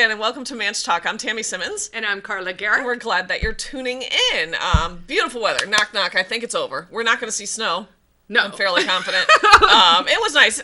again, and welcome to ManchTalk. I'm Tammy Simmons. And I'm Carla Gericke. We're glad that you're tuning in. Beautiful weather. Knock, knock. I think it's over. We're not going to see snow. No. I'm fairly confident. It was nice.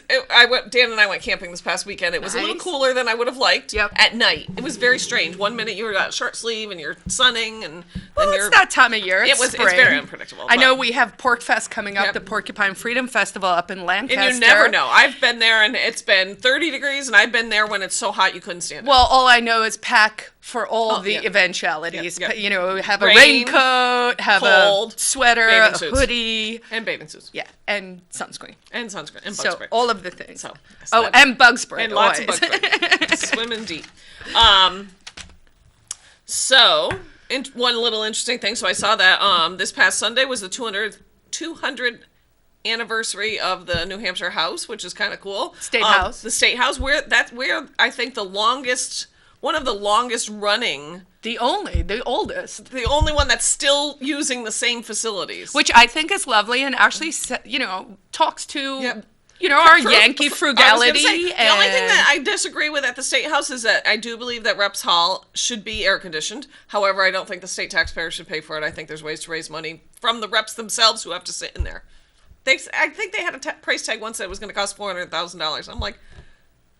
Dan and I went camping this past weekend. It was a little cooler than I would have liked. Yep. At night. It was very strange. 1 minute you were short sleeve and you're sunning, and well, then it's that time of year. It's It's very unpredictable. I know we have Pork Fest coming up, the Porcupine Freedom Festival up in Lancaster. And you never know. I've been there, and it's been 30 degrees, and I've been there when it's so hot you couldn't stand it. Well, all I know is pack for all the eventualities. Yeah. You know, have a Rain, raincoat, have cold, a sweater, a hoodie. And bathing suits. Yeah, and sunscreen. And sunscreen. And bug spray. All of the things. So, and bug spray. And lots of bug spray. Swimming deep. One little interesting thing. So I saw that this past Sunday was the 200th anniversary of the New Hampshire House, which is kind of cool. State House. The State House, where I think one of the longest running. The oldest. The only one that's still using the same facilities. Which I think is lovely and actually, talks to, our Yankee frugality. The only thing that I disagree with at the State House is that I do believe that Reps Hall should be air conditioned. However, I don't think the state taxpayer should pay for it. I think there's ways to raise money from the reps themselves who have to sit in there. I think they had a price tag once that it was going to cost $400,000. I'm like,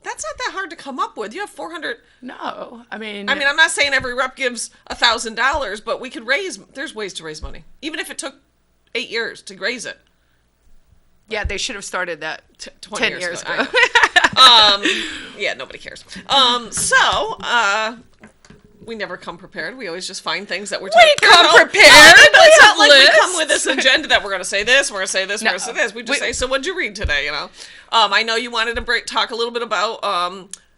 that's not that hard to come up with. You have 400. No, I mean, I'm not saying every rep gives $1,000, but we could there's ways to raise money. Even if it took 8 years to raise it. Yeah, they should have started that 10 years ago. Yeah, nobody cares. We never come prepared. We always just find things that we're talking about. We come prepared. It's not like we come with this agenda that we're going to say this, we're going to say this, we're going to say this. We just say, so what'd you read today, I know you wanted to talk a little bit about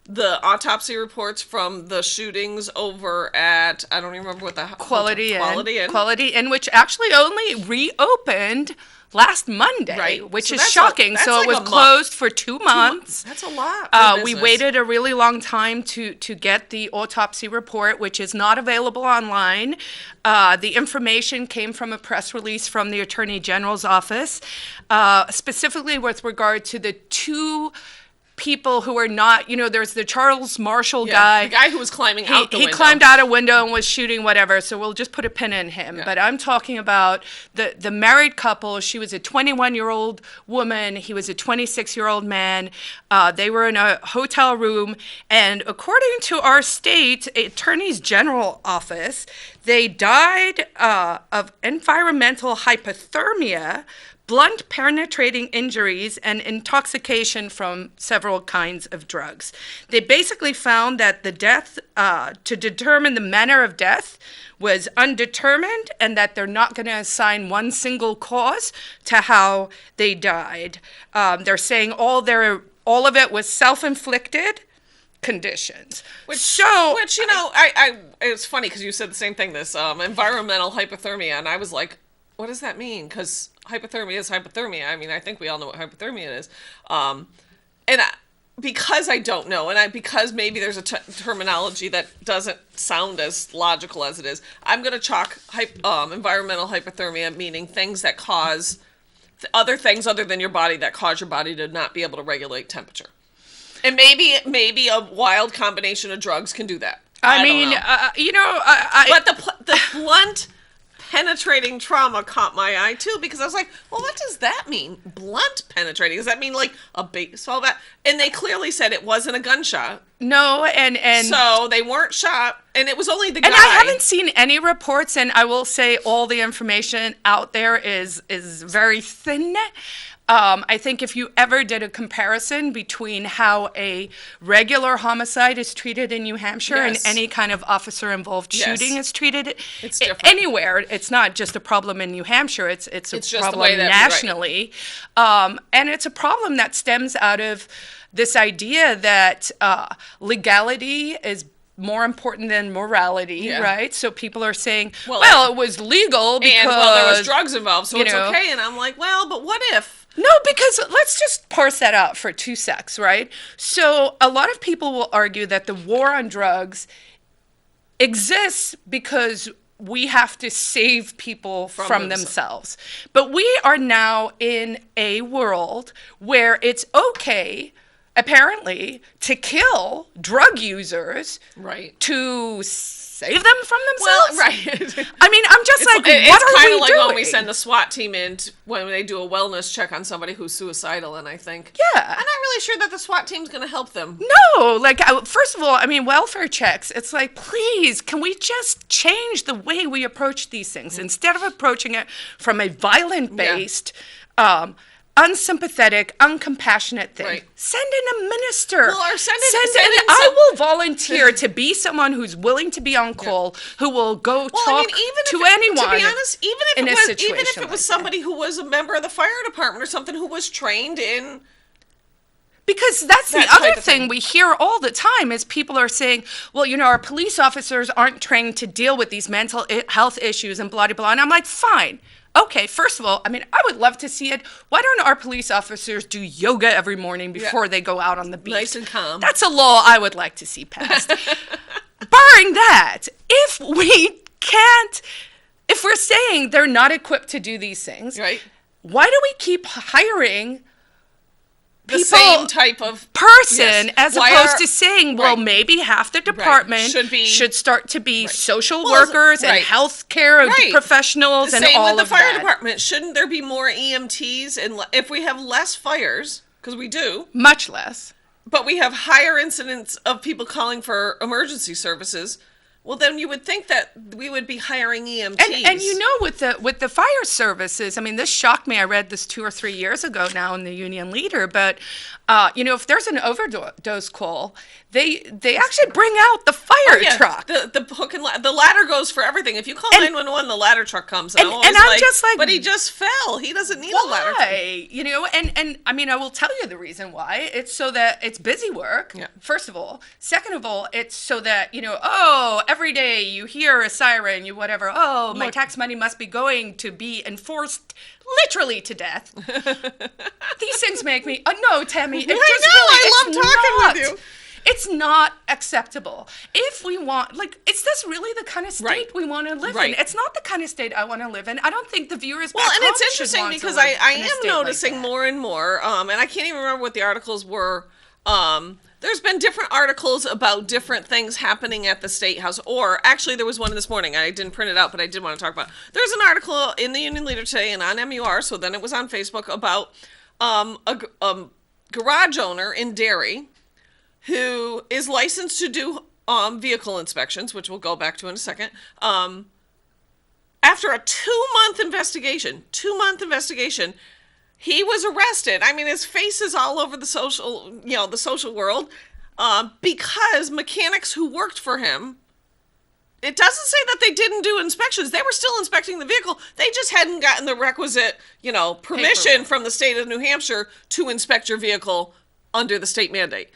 the autopsy reports from the shootings over at, I don't even remember what the... Quality Inn, which actually only reopened last Monday, right. Which is shocking. So it was closed for 2 months. That's a lot. We waited a really long time to get the autopsy report, which is not available online. The information came from a press release from the Attorney General's office, specifically with regard to the two people who are not, there's the Charles Marshall guy. The guy who was climbing out the window. He climbed out a window and was shooting whatever, so we'll just put a pin in him. Yeah. But I'm talking about the married couple. She was a 21-year-old woman. He was a 26-year-old man. They were in a hotel room, and according to our state Attorney's General office, they died of environmental hypothermia, blunt penetrating injuries, and intoxication from several kinds of drugs. They basically found that the death, to determine the manner of death, was undetermined, and that they're not going to assign one single cause to how they died. They're saying all of it was self-inflicted conditions. Which it's funny because you said the same thing, this environmental hypothermia, and I was like, what does that mean? Because hypothermia is hypothermia. I mean, I think we all know what hypothermia is. Because I don't know, because maybe there's a terminology that doesn't sound as logical as it is, I'm going to chalk environmental hypothermia, meaning things that cause other things other than your body that cause your body to not be able to regulate temperature. And maybe a wild combination of drugs can do that. I mean, but the blunt penetrating trauma caught my eye too, because I was like, well, what does that mean? Blunt penetrating? Does that mean like a baseball bat? And they clearly said it wasn't a gunshot. No, and so they weren't shot, and it was only the guy. And I haven't seen any reports, and I will say all the information out there is very thin. I think if you ever did a comparison between how a regular homicide is treated in New Hampshire and any kind of officer-involved shooting is treated, it's different. Anywhere, it's not just a problem in New Hampshire, it's a problem nationally. Right. And it's a problem that stems out of this idea that legality is more important than morality, right? So people are saying, well, it was legal because... And, there was drugs involved, so it's okay. And I'm like, well, but what if... No, because let's just parse that out for 2 secs, right? So a lot of people will argue that the war on drugs exists because we have to save people from themselves. But we are now in a world where it's okay, apparently, to kill drug users, Right. to save them from themselves. Well, right. I mean, I'm just what are we doing? It's kind of like when we send the SWAT team in when they do a wellness check on somebody who's suicidal, and I think, Yeah. I'm not really sure that the SWAT team's going to help them. No, like, first of all, I mean, welfare checks, it's like, please, can we just change the way we approach these things? Instead of approaching it from a violent-based, unsympathetic, uncompassionate thing. Right. Send in a minister. Well, or send in I will volunteer to be someone who's willing to be on call, who will go talk to anyone. To be honest, even if it was like somebody who was a member of the fire department or something who was trained in. Because that's the other thing we hear all the time is people are saying, well, you know, our police officers aren't trained to deal with these mental health issues and blah, blah, blah. And I'm like, fine. Okay, first of all, I mean, I would love to see it. Why don't our police officers do yoga every morning before they go out on the beach? Nice and calm. That's a law I would like to see passed. Barring that, if we're saying they're not equipped to do these things, right? Why do we keep hiring the same type of person as opposed to saying, well, maybe half the department should start to be social workers and healthcare professionals and all of that. Same with the fire department. Shouldn't there be more EMTs? And if we have less fires, because we do. Much less. But we have higher incidents of people calling for emergency services. Well, then you would think that we would be hiring EMTs. And you know, with the fire services, I mean, this shocked me. I read this 2 or 3 years ago now in the Union Leader. But, you know, if there's an overdose call, they actually bring out the fire truck. The hook and the ladder goes for everything. If you call 911, the ladder truck comes. And I'm just like, but he just fell. He doesn't need a ladder truck. You know, and I mean, I will tell you the reason why. It's so that it's busy work, first of all. Second of all, it's so that, you know, every day you hear a siren, you whatever, my tax money must be going to be enforced literally to death. These things make me, no, Tammy, I love talking with you. It's not acceptable. If we want, is this really the kind of state we want to live in? It's not the kind of state I want to live in. I don't think the viewers back home should want to live. Well, and it's interesting because I am noticing more and more, and I can't even remember what the articles were. There's been different articles about different things happening at the State House, or actually there was one this morning. I didn't print it out, but I did want to talk about it. There's an article in the Union Leader today and on MUR, so then it was on Facebook, about a garage owner in Derry who is licensed to do vehicle inspections, which we'll go back to in a second. After a 2-month investigation, he was arrested. I mean, his face is all over the social world, because mechanics who worked for him, it doesn't say that they didn't do inspections. They were still inspecting the vehicle. They just hadn't gotten the requisite, permission from the state of New Hampshire to inspect your vehicle under the state mandate.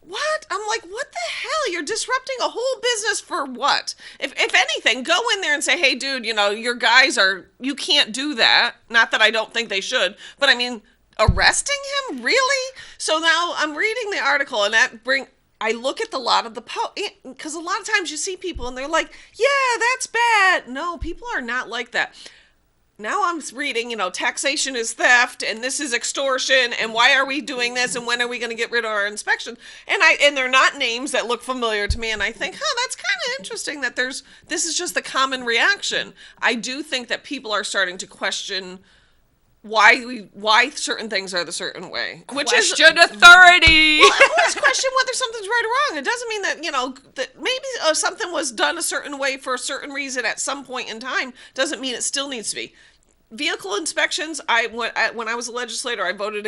What? I'm like, what the hell? You're disrupting a whole business for what? If anything, go in there and say, hey, dude, your guys you can't do that. Not that I don't think they should, but I mean, arresting him? Really? So now I'm reading the article, and I look at a lot of the because a lot of times you see people and they're like, yeah, that's bad. No, people are not like that. Now I'm reading, taxation is theft, and this is extortion, and why are we doing this, and when are we going to get rid of our inspection? And they're not names that look familiar to me, and I think, that's kind of interesting that this is just the common reaction. I do think that people are starting to question why certain things are the certain way. Question authority! Well, let's question whether something's right or wrong. It doesn't mean that, that maybe something was done a certain way for a certain reason at some point in time. Doesn't mean it still needs to be. Vehicle inspections, when I was a legislator, I voted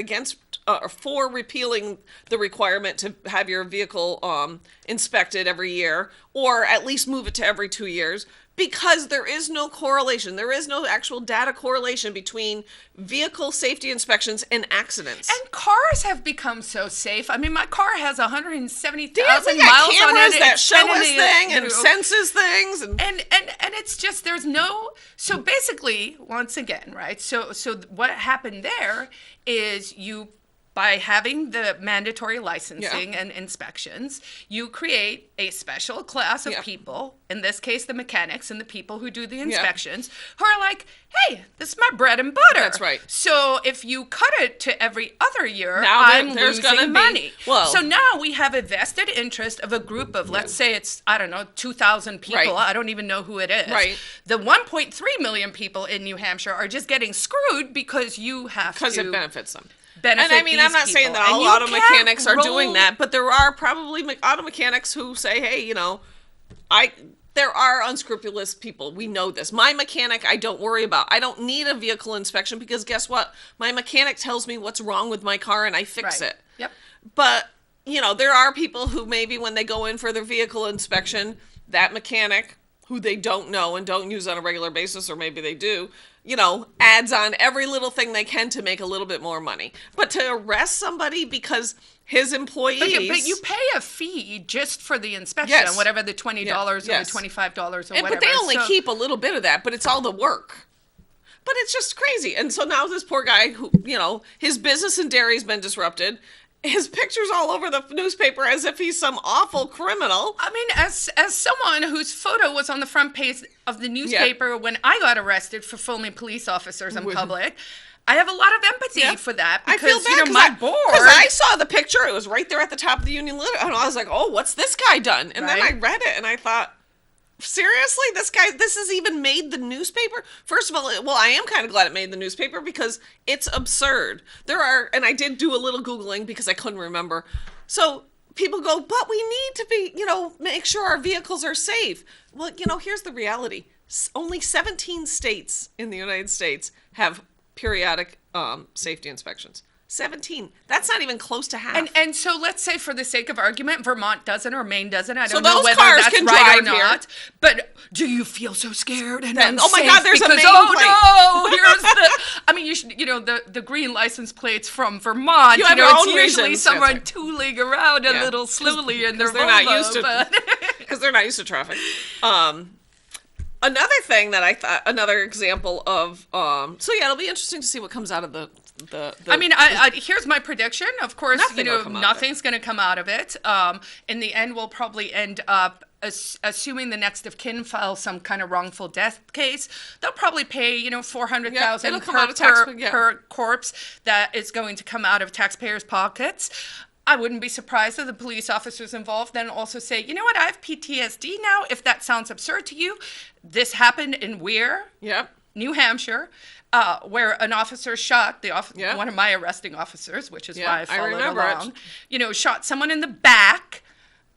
for repealing the requirement to have your vehicle inspected every year, or at least move it to every 2 years, because there is no correlation. There is no actual data correlation between vehicle safety inspections and accidents. And cars have become so safe. I mean, my car has 170,000 miles on it. That show us things and senses things. And it's just, there's no, so basically, once again, right? So what happened there is you by having the mandatory licensing and inspections, you create a special class of people, in this case the mechanics and the people who do the inspections, who are like, hey, this is my bread and butter. That's right. So if you cut it to every other year, now I'm there's losing gonna money. Well, so now we have a vested interest of a group of, let's say it's, I don't know, 2,000 people. I don't even know who it is. The 1.3 million people in New Hampshire are just getting screwed because you have to. Because it benefits them. And I mean, I'm not saying that all auto mechanics are doing that, but there are probably auto mechanics who say, hey, you know, there are unscrupulous people. We know this. My mechanic, I don't worry about. I don't need a vehicle inspection because guess what? My mechanic tells me what's wrong with my car and I fix it. But, you know, there are people who maybe when they go in for their vehicle inspection, that mechanic who they don't know and don't use on a regular basis, or maybe they do, you know, adds on every little thing they can to make a little bit more money. But to arrest somebody because his employees... But you pay a fee just for the inspection, whatever the $20 or the $25 or whatever. But they only keep a little bit of that, but it's all the work. But it's just crazy. And so now this poor guy who, you know, his business in dairy's been disrupted. His picture's all over the newspaper as if he's some awful criminal. I mean, as someone whose photo was on the front page of the newspaper when I got arrested for filming police officers in public, I have a lot of empathy for that because, I feel bad, you know, my board... Because I saw the picture. It was right there at the top of the Union Letter. And I was like, oh, what's this guy done? And then I read it and I thought... Seriously, this has even made the newspaper? First of all, well, I am kind of glad it made the newspaper because it's absurd. And I did do a little Googling because I couldn't remember. So people go, but we need to be, you know, make sure our vehicles are safe. Well, you know, here's the reality. Only 17 states in the United States have periodic safety inspections. 17. That's not even close to half. And so let's say for the sake of argument, Vermont doesn't or Maine doesn't. I don't know whether cars that's can right or drive not. But do you feel so scared and unsafe? Oh my God, there's because, a Maine plate. Oh no, here's the... I mean, you know, the green license plates from Vermont. You have your own it's usually reasons. someone tooling around a little slowly in their Volvo. Because they're not used to traffic. Another thing that I thought, another example of, so yeah, it'll be interesting to see what comes out of the I mean, here's my prediction. Of course, you know, nothing's going to come out of it. In the end, we'll probably end up, assuming the next of kin files some kind of wrongful death case, they'll probably pay, you know, $400,000 per corpse that is going to come out of taxpayers' pockets. I wouldn't be surprised if the police officers involved then also say, you know what, I have PTSD now. If that sounds absurd to you, this happened in Weir, New Hampshire, where an officer shot one of my arresting officers, which is why I followed along. You know, shot someone in the back,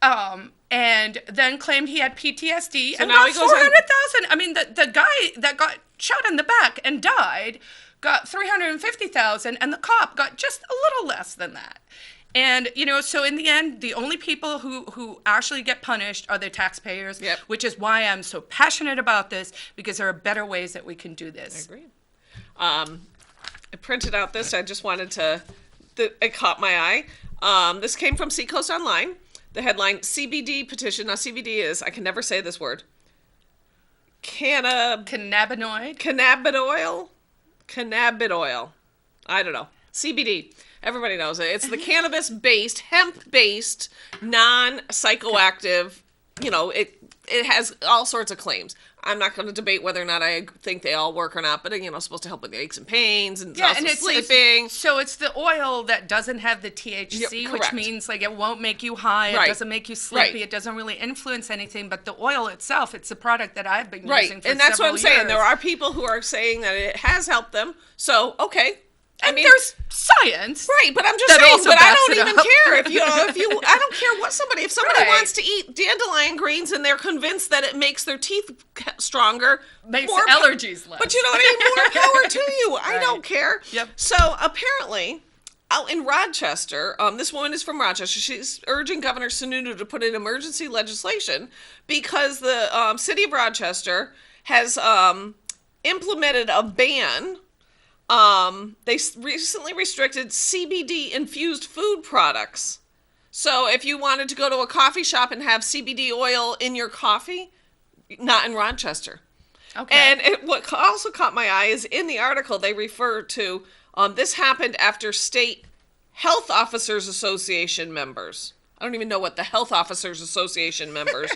and then claimed he had PTSD, so and now got $400,000. I mean, the guy that got shot in the back and died got $350,000, and the cop got just a little less than that. And, you know, so in the end, the only people who actually get punished are the taxpayers, which is why I'm so passionate about this, because there are better ways that we can do this. I agree. I printed out this. I just wanted to... It caught my eye. This came from Seacoast Online. The headline, CBD petition. Now, CBD is... I can never say this word. Cannabinoid? Cannabinoid. I don't know. CBD. Everybody knows it. It's the cannabis-based, hemp-based, non-psychoactive, you know, it has all sorts of claims. I'm not going to debate whether or not I think they all work or not, but, you know, it's supposed to help with the aches and pains and sleeping. So it's the oil that doesn't have the THC, which means, like, it won't make you high, it doesn't make you sleepy, it doesn't really influence anything, but the oil itself, it's the product that I've been using for several years. And that's what I'm saying. There are people who are saying that it has helped them, so, okay. I mean, there's science. Right, but I'm just saying, but I don't even care if I don't care what if somebody wants to eat dandelion greens and they're convinced that it makes their teeth stronger. Makes allergies less. But you know what I mean? More power to you. I don't care. Yep. So apparently, out in Rochester, this woman is from Rochester. She's urging Governor Sununu to put in emergency legislation because the city of Rochester has implemented a ban. They recently restricted CBD-infused food products. So if you wanted to go to a coffee shop and have CBD oil in your coffee, not in Rochester. Okay. And what also caught my eye is in the article they refer to, this happened after state Health Officers Association members. I don't even know what the Health Officers Association members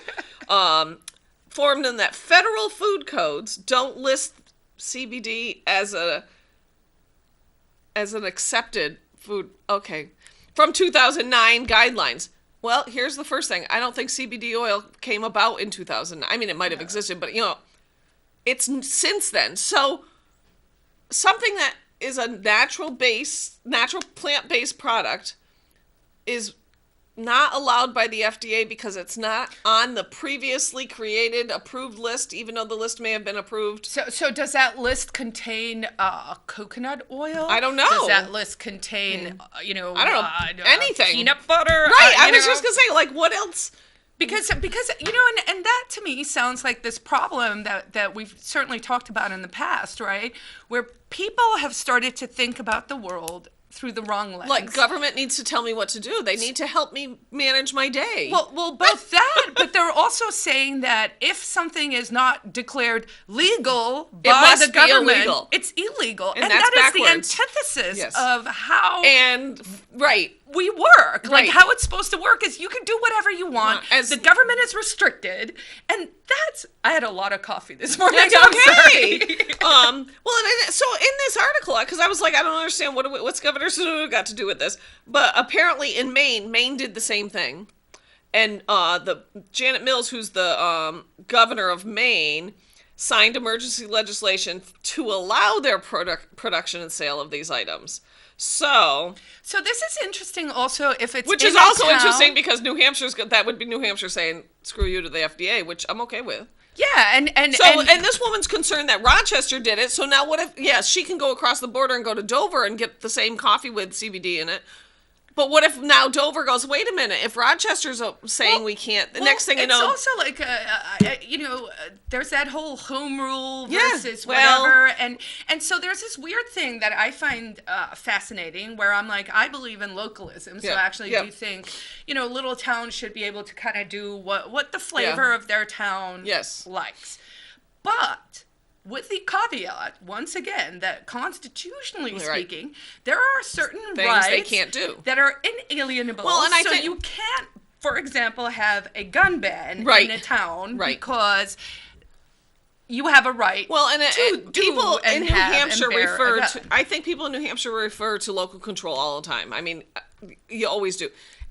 formed in that federal food codes don't list CBD as an accepted food. Okay. From 2009 guidelines. Well, here's the first thing. I don't think CBD oil came about in 2009. I mean, it might have existed, but, it's since then. So something that is a natural plant-based product is not allowed by the FDA because it's not on the previously created approved list, even though the list may have been approved. So does that list contain coconut oil? I don't know. Does that list contain, I don't know, anything. Peanut butter? Right, I was just going to say, like, what else? Because and that to me sounds like this problem that we've certainly talked about in the past, right? Where people have started to think about the world through the wrong lens. Like, government needs to tell me what to do. They need to help me manage my day. Well, both that, but they're also saying that if something is not declared legal by the government, illegal. It's illegal. And that backwards. Is the antithesis of how we work. Right. Like, how it's supposed to work is you can do whatever you want. The government is restricted. And I had a lot of coffee this morning. That's okay. So in this article, because I was like, I don't understand what's Governor Sununu got to do with this. But apparently in Maine did the same thing. And the Janet Mills, who's the governor of Maine, signed emergency legislation to allow their production and sale of these items. So this is interesting also if it's which is also interesting because that would be New Hampshire saying screw you to the FDA, which I'm okay with. Yeah, and this woman's concerned that Rochester did it. So now what if she can go across the border and go to Dover and get the same coffee with CBD in it. But what if now Dover goes, wait a minute, if Rochester's saying we can't, the next thing you know... It's also like, there's that whole home rule versus whatever. And so there's this weird thing that I find fascinating where I'm like, I believe in localism. So I actually do think, little towns should be able to kind of do what the flavor of their town likes. But... with the caveat, once again, that constitutionally speaking, there are certain things rights they can't do that are inalienable. Well, and I think you can't, for example, have a gun ban in a town because you have a right. Well, and people in New Hampshire I think people in New Hampshire refer to local control all the time. I mean, you always do.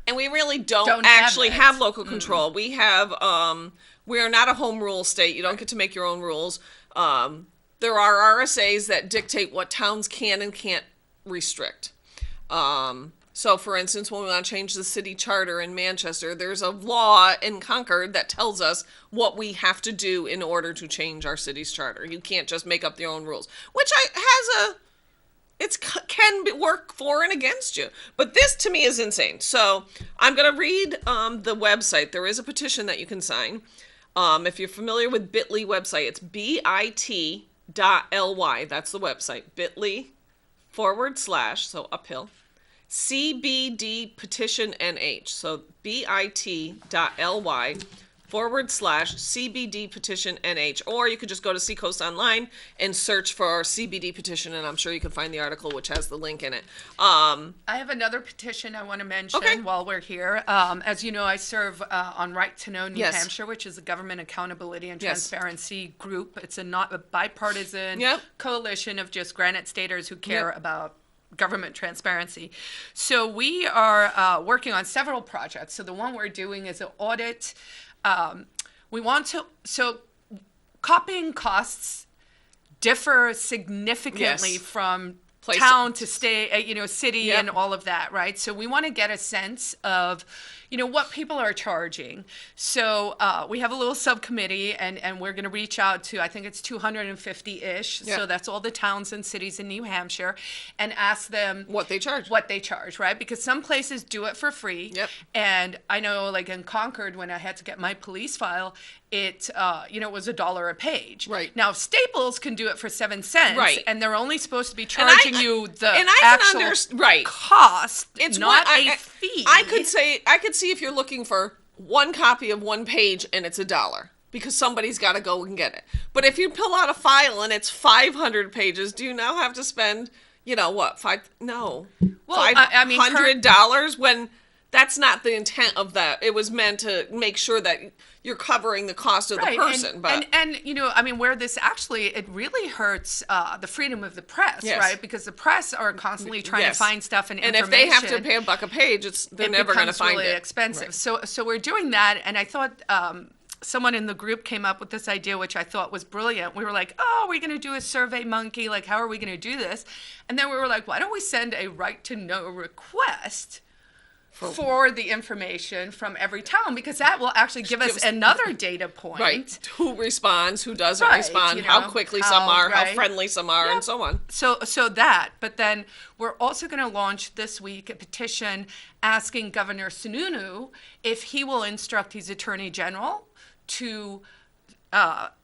And we really don't actually have local control. We have, we are not a home rule state. You don't get to make your own rules. There are RSAs that dictate what towns can and can't restrict. So, for instance, when we want to change the city charter in Manchester, there's a law in Concord that tells us what we have to do in order to change our city's charter. You can't just make up your own rules, which can work for and against you. But this, to me, is insane. So, I'm going to read the website. There is a petition that you can sign. If you're familiar with Bitly website, it's bit.ly. That's the website. bit.ly/ so uphill. CBD petition NH. So bit.ly/ CBD petition NH. Or you could just go to Seacoast Online and search for CBD petition, and I'm sure you can find the article which has the link in it. I have another petition I want to mention while we're here. As you know, I serve on Right to Know New Hampshire, which is a government accountability and transparency group. It's a bipartisan coalition of just Granite Staters who care about government transparency. So we are working on several projects. So the one we're doing is an audit. So copying costs differ significantly from town to state, city and all of that, right? So we want to get a sense of, what people are charging. So we have a little subcommittee and we're going to reach out to, I think it's 250-ish. So that's all the towns and cities in New Hampshire and ask them what they charge, right? Because some places do it for free. And I know like in Concord, when I had to get my police file, it was $1 a page. Right. Now Staples can do it for 7 cents. Right. And they're only supposed to be charging you the actual cost, it's not a fee. I could see if you're looking for one copy of one page and it's $1 because somebody's got to go and get it. But if you pull out a file and it's 500 pages, do you now have to spend you know what, well, I mean, $500 when that's not the intent of that. It was meant to make sure that you're covering the cost of the person. And you know, I mean, where this actually, it really hurts the freedom of the press, right? Because the press are constantly trying to find stuff and information. And if they have to pay $1 a page, they're never going to find really it. Expensive. Right. So we're doing that, and I thought someone in the group came up with this idea, which I thought was brilliant. We were like, oh, we're going to do a Survey Monkey. Like, how are we going to do this? And then we were like, why don't we send a right to know request for the information from every town, because that will actually give us another data point. Right. Who responds, who doesn't respond, you know, how quickly some are, how friendly some are, and so on. So that, but then we're also going to launch this week a petition asking Governor Sununu if he will instruct his Attorney General to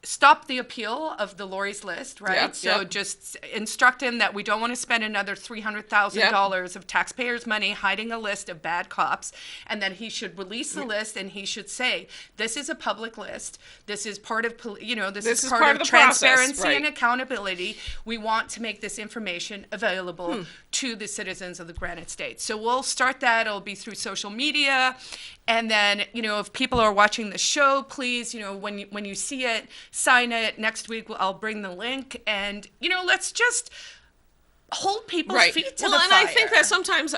stop the appeal of the Lori's List, right? Just instruct him that we don't want to spend another $300,000 of taxpayers' money hiding a list of bad cops, and that he should release the list, and he should say, this is a public list. This is part of, this is part of transparency and accountability. We want to make this information available to the citizens of the Granite State. So we'll start that. It'll be through social media. And then, if people are watching the show, please, when you see it, sign it. Next week, I'll bring the link. And, let's just hold people's feet to the fire. And I think that sometimes,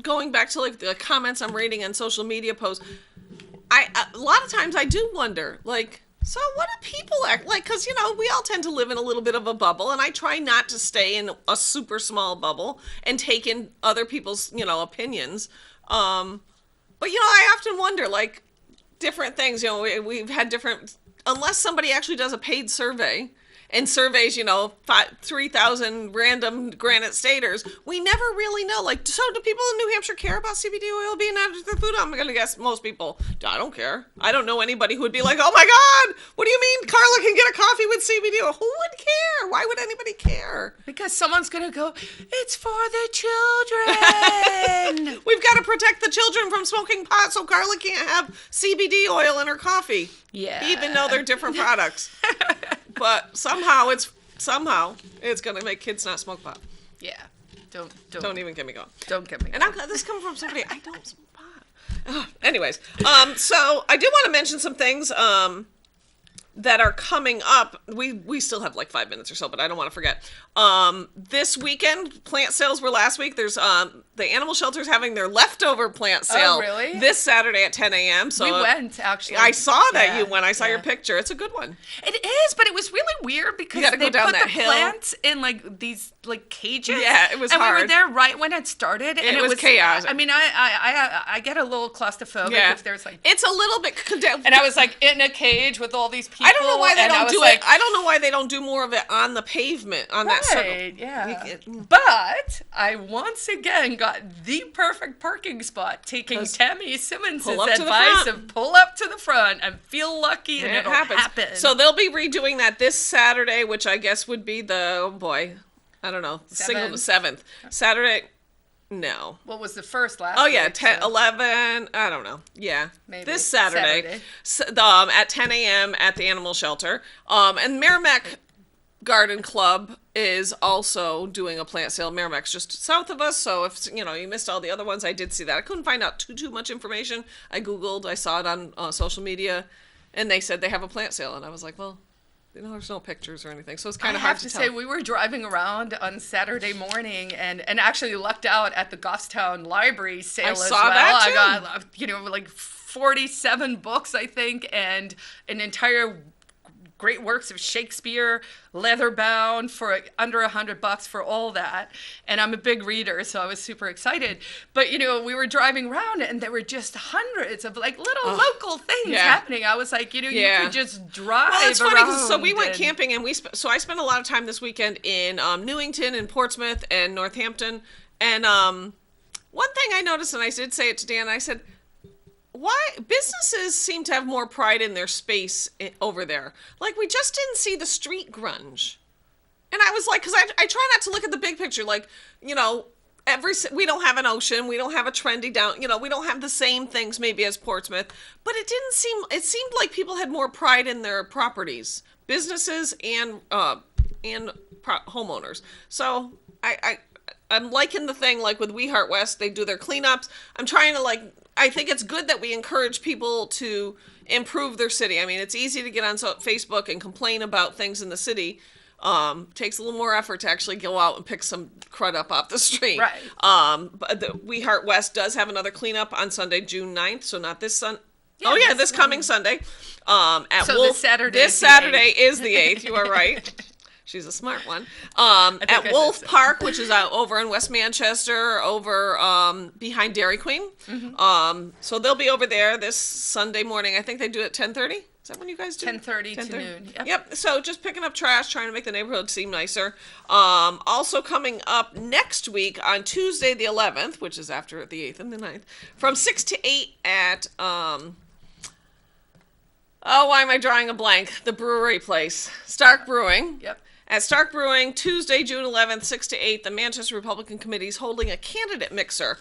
going back to the comments I'm reading on social media posts, a lot of times I do wonder, so what do people act like? Because, we all tend to live in a little bit of a bubble, and I try not to stay in a super small bubble and take in other people's, opinions. But, I often wonder, different things, we've had different, unless somebody actually does a paid survey and surveys, 3,000 random Granite Staters, we never really know. So do people in New Hampshire care about CBD oil being added to their food? I'm going to guess most people, I don't care. I don't know anybody who would be like, oh my God, what do you mean Carla can get a coffee with CBD oil? Who would care? Why would anybody care? Because someone's going to go, it's for the children. We've got to protect the children from smoking pot, so Carla can't have CBD oil in her coffee. Yeah. Even though they're different products. But somehow it's going to make kids not smoke pot. Yeah. Don't even get me going. Don't get me going. And this coming from somebody, I don't smoke pot. Anyways, so I do want to mention some things that are coming up. We still have 5 minutes or so, but I don't want to forget. This weekend, plant sales were last week. There's the animal shelter's having their leftover plant sale. Oh, really? This Saturday at 10 a.m. So we went, actually. I saw that you went. I saw your picture. It's a good one. It is, but it was really weird because they put the plants in these cages. Yeah, it was hard. And we were there right when it started, and it was chaos. I mean, I get a little claustrophobic if there's it's a little bit. And I was in a cage with all these people. I don't know why they don't do it. I don't know why they don't do more of it on the pavement on that circle. Yeah. But I once again got the perfect parking spot, taking Tammy Simmons' advice of pull up to the front and feel lucky, and it'll happen. So they'll be redoing that this Saturday, which I guess would be the, I don't know, 7th. Saturday. No. What was the first last week? 10, 11, I don't know. Yeah. Maybe. This Saturday. At 10 a.m. at the animal shelter. And Merrimack Garden Club is also doing a plant sale. Merrimack's just south of us, so if you missed all the other ones, I did see that. I couldn't find out too much information. I Googled, I saw it on social media, and they said they have a plant sale, and I was like, well, there's no pictures or anything, so it's kind of hard to tell. I have to say, we were driving around on Saturday morning and actually lucked out at the Goffstown Library sale as well. That too. I got, 47 books, I think, and an entire great works of Shakespeare, leather bound, for under $100 for all that. And I'm a big reader, so I was super excited. But, we were driving around and there were just hundreds of little local things happening. I was like, you could just drive around. Well, it's funny because we went camping and so I spent a lot of time this weekend in Newington and Portsmouth and Northampton. And one thing I noticed, and I did say it to Dan, I said, why businesses seem to have more pride in their space over there? We just didn't see the street grunge. And I was like, because I try not to look at the big picture. We don't have an ocean. We don't have a trendy down, we don't have the same things maybe as Portsmouth. But it seemed like people had more pride in their properties, businesses and homeowners. So I'm liking the thing, like with We Heart West, they do their cleanups. I'm trying to I think it's good that we encourage people to improve their city. I mean, it's easy to get on Facebook and complain about things in the city. Takes a little more effort to actually go out and pick some crud up off the street. Right. But the We Heart West does have another cleanup on Sunday, June 9th, so not this Sunday. Yeah, this coming Sunday. At so Wolf. This Saturday is the 8th. You are right. She's a smart one. At Wolf Park, which is out over in West Manchester, over behind Dairy Queen. Mm-hmm. So they'll be over there this Sunday morning. I think they do it at 10:30. Is that when you guys do? 10:30 to noon. Yep. So just picking up trash, trying to make the neighborhood seem nicer. Also coming up next week on Tuesday the 11th, which is after the 8th and the 9th, from 6 to 8 at why am I drawing a blank? The brewery place, Stark Brewing. Yep. At Stark Brewing, Tuesday, June 11th, 6 to 8, the Manchester Republican Committee is holding a candidate mixer,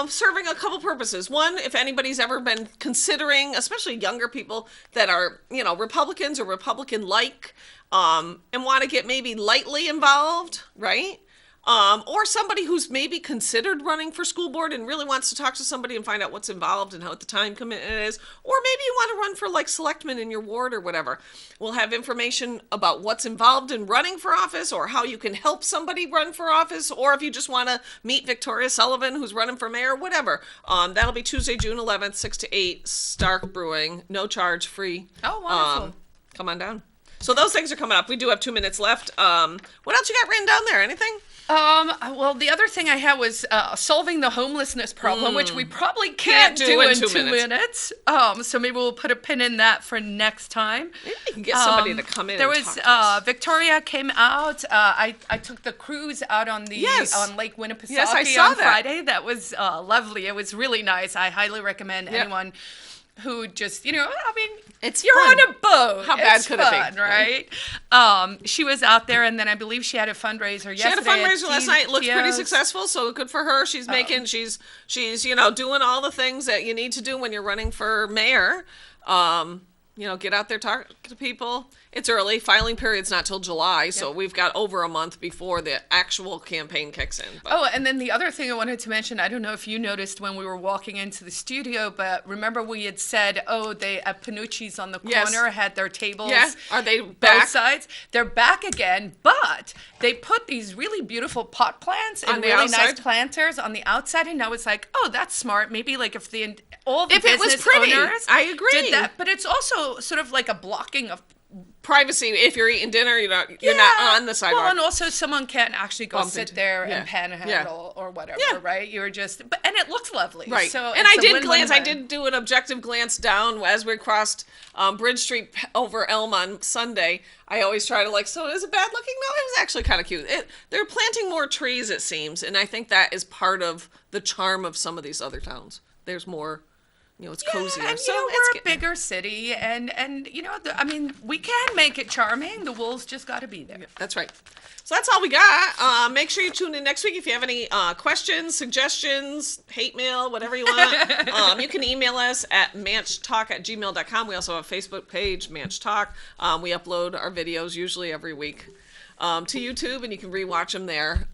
serving a couple purposes. One, if anybody's ever been considering, especially younger people that are, Republicans or Republican-like, and want to get maybe lightly involved, right? Or somebody who's maybe considered running for school board and really wants to talk to somebody and find out what's involved and how the time commitment is. Or maybe you want to run for selectman in your ward or whatever. We'll have information about what's involved in running for office or how you can help somebody run for office. Or if you just want to meet Victoria Sullivan, who's running for mayor, whatever. That'll be Tuesday, June 11th, 6 to 8, Stark Brewing. No charge, free. Oh, wonderful. Come on down. So those things are coming up. We do have 2 minutes left. What else you got written down there? Anything? Well, the other thing I had was solving the homelessness problem, which we probably can't do in 2 minutes. So maybe we'll put a pin in that for next time. Maybe you can get somebody to come in. There and was talk to us. Victoria came out. I took the cruise out on the on Lake Winnipesaukee on Friday. That was lovely. It was really nice. I highly recommend anyone who just, it's you're fun. on a boat. How bad could it be? Right? She was out there, and then I believe she had a fundraiser yesterday. She had a fundraiser last night. It looked pretty successful, so good for her. She's making, she's doing all the things that you need to do when you're running for mayor. Get out there, talk to people. It's early. Filing period's not till July, so we've got over a month before the actual campaign kicks in. But. Oh, and then the other thing I wanted to mention, I don't know if you noticed when we were walking into the studio, but remember we had said, they at Panucci's on the corner had their tables. Yeah. Are they back? Both sides. They're back again, but they put these really beautiful pot plants and really nice planters on the outside, and now it's like, that's smart. Maybe if all the business owners I agree. did that, but it's also sort of like a blocking of privacy. If you're eating dinner, you're not on the sidewalk. Well, and also someone can't actually go sit there and panhandle or whatever, right? You're just, and it looks lovely, right? So and I did do an objective glance down as we crossed Bridge Street over Elm on Sunday. I always try to so is it bad looking? No, it was actually kind of cute. They're planting more trees, it seems, and I think that is part of the charm of some of these other towns. There's more. It's cozier. And, we're a bigger city, and we can make it charming. The wolves just got to be there. Yeah, that's right. So that's all we got. Make sure you tune in next week if you have any questions, suggestions, hate mail, whatever you want. You can email us at ManchTalk@gmail.com. We also have a Facebook page, ManchTalk. We upload our videos usually every week to YouTube, and you can rewatch them there.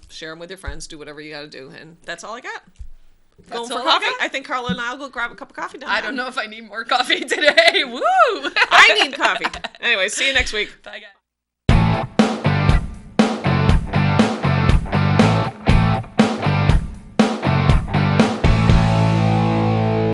Share them with your friends. Do whatever you got to do. And that's all I got. Going for coffee? I think Carla and I will go grab a cup of coffee down there. I don't know if I need more coffee today. Woo! I need coffee. Anyway, see you next week. Bye, guys.